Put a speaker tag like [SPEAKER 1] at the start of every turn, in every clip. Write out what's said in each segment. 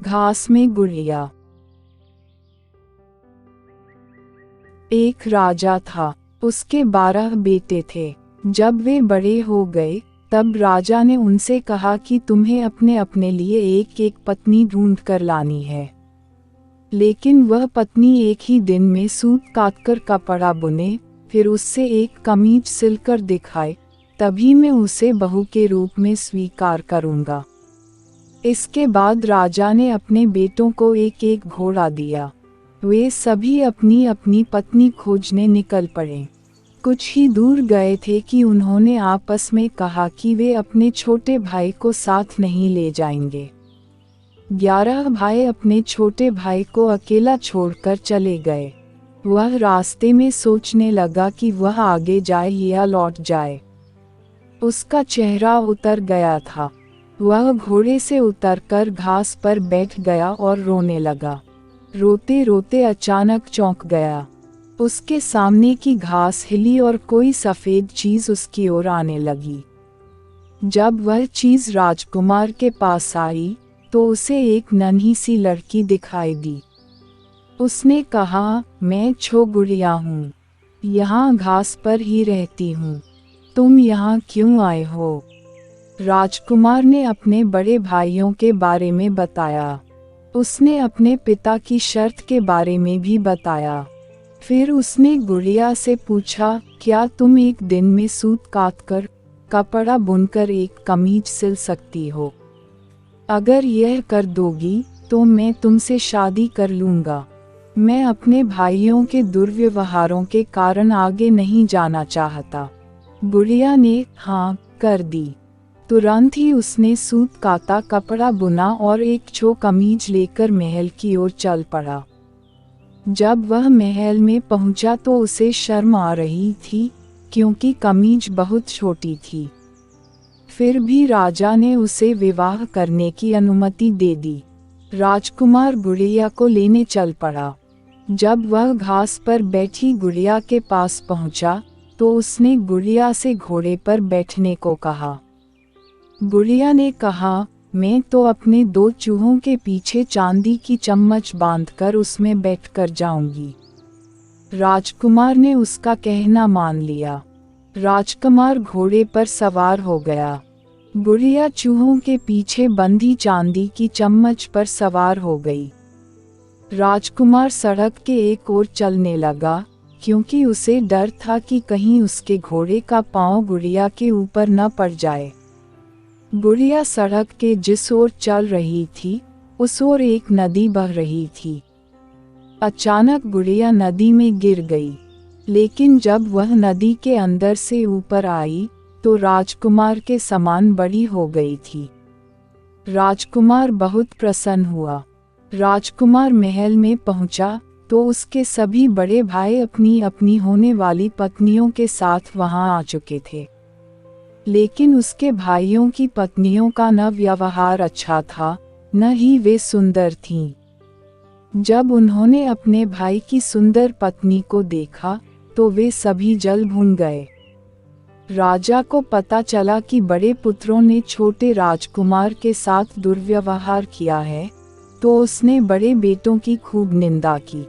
[SPEAKER 1] घास में गुड़िया। एक राजा था, उसके 12 बेटे थे। जब वे बड़े हो गए तब राजा ने उनसे कहा कि तुम्हें अपने अपने लिए एक एक पत्नी ढूंढ कर लानी है। लेकिन वह पत्नी एक ही दिन में सूत काटकर कपड़ा बुने, फिर उससे एक कमीज सिलकर दिखाए, तभी मैं उसे बहू के रूप में स्वीकार करूंगा। इसके बाद राजा ने अपने बेटों को एक एक घोड़ा दिया। वे सभी अपनी अपनी पत्नी खोजने निकल पड़े। कुछ ही दूर गए थे कि उन्होंने आपस में कहा कि वे अपने छोटे भाई को साथ नहीं ले जाएंगे। 11 भाई अपने छोटे भाई को अकेला छोड़कर चले गए। वह रास्ते में सोचने लगा कि वह आगे जाए या लौट जाए। उसका चेहरा उतर गया था। वह घोड़े से उतरकर घास पर बैठ गया और रोने लगा। रोते रोते अचानक चौंक गया। उसके सामने की घास हिली और कोई सफ़ेद चीज़ उसकी ओर आने लगी। जब वह चीज़ राजकुमार के पास आई तो उसे एक नन्ही सी लड़की दिखाई दी। उसने कहा, मैं गुड़िया हूँ, यहाँ घास पर ही रहती हूँ, तुम यहाँ क्यों आए हो? राजकुमार ने अपने बड़े भाइयों के बारे में बताया। उसने अपने पिता की शर्त के बारे में भी बताया। फिर उसने गुड़िया से पूछा, क्या तुम एक दिन में सूत काटकर कपड़ा बुनकर एक कमीज सिल सकती हो? अगर यह कर दोगी तो मैं तुमसे शादी कर लूँगा। मैं अपने भाइयों के दुर्व्यवहारों के कारण आगे नहीं जाना चाहता। गुड़िया ने हाँ कर दी। तुरंत ही उसने सूत काटा, कपड़ा बुना और एक कमीज लेकर महल की ओर चल पड़ा। जब वह महल में पहुंचा तो उसे शर्म आ रही थी, क्योंकि कमीज बहुत छोटी थी। फिर भी राजा ने उसे विवाह करने की अनुमति दे दी। राजकुमार गुड़िया को लेने चल पड़ा। जब वह घास पर बैठी गुड़िया के पास पहुंचा तो उसने गुड़िया से घोड़े पर बैठने को कहा। गुड़िया ने कहा, मैं तो अपने 2 चूहों के पीछे चांदी की चम्मच बांधकर उसमें बैठकर जाऊंगी। राजकुमार ने उसका कहना मान लिया। राजकुमार घोड़े पर सवार हो गया। गुड़िया चूहों के पीछे बंधी चांदी की चम्मच पर सवार हो गई। राजकुमार सड़क के एक ओर चलने लगा, क्योंकि उसे डर था कि कहीं उसके घोड़े का पांव गुड़िया के ऊपर न पड़ जाए। गुड़िया सड़क के जिस ओर चल रही थी उस ओर एक नदी बह रही थी। अचानक गुड़िया नदी में गिर गई, लेकिन जब वह नदी के अंदर से ऊपर आई तो राजकुमार के समान बड़ी हो गई थी। राजकुमार बहुत प्रसन्न हुआ। राजकुमार महल में पहुंचा तो उसके सभी बड़े भाई अपनी अपनी होने वाली पत्नियों के साथ वहां आ चुके थे। लेकिन उसके भाइयों की पत्नियों का न व्यवहार अच्छा था, न ही वे सुंदर थीं। जब उन्होंने अपने भाई की सुंदर पत्नी को देखा तो वे सभी जल भुन गए। राजा को पता चला कि बड़े पुत्रों ने छोटे राजकुमार के साथ दुर्व्यवहार किया है, तो उसने बड़े बेटों की खूब निंदा की।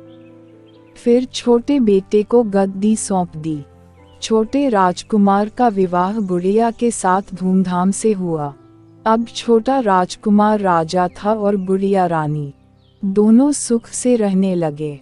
[SPEAKER 1] फिर छोटे बेटे को गद्दी सौंप दी। छोटे राजकुमार का विवाह गुड़िया के साथ धूमधाम से हुआ। अब छोटा राजकुमार राजा था और गुड़िया रानी। दोनों सुख से रहने लगे।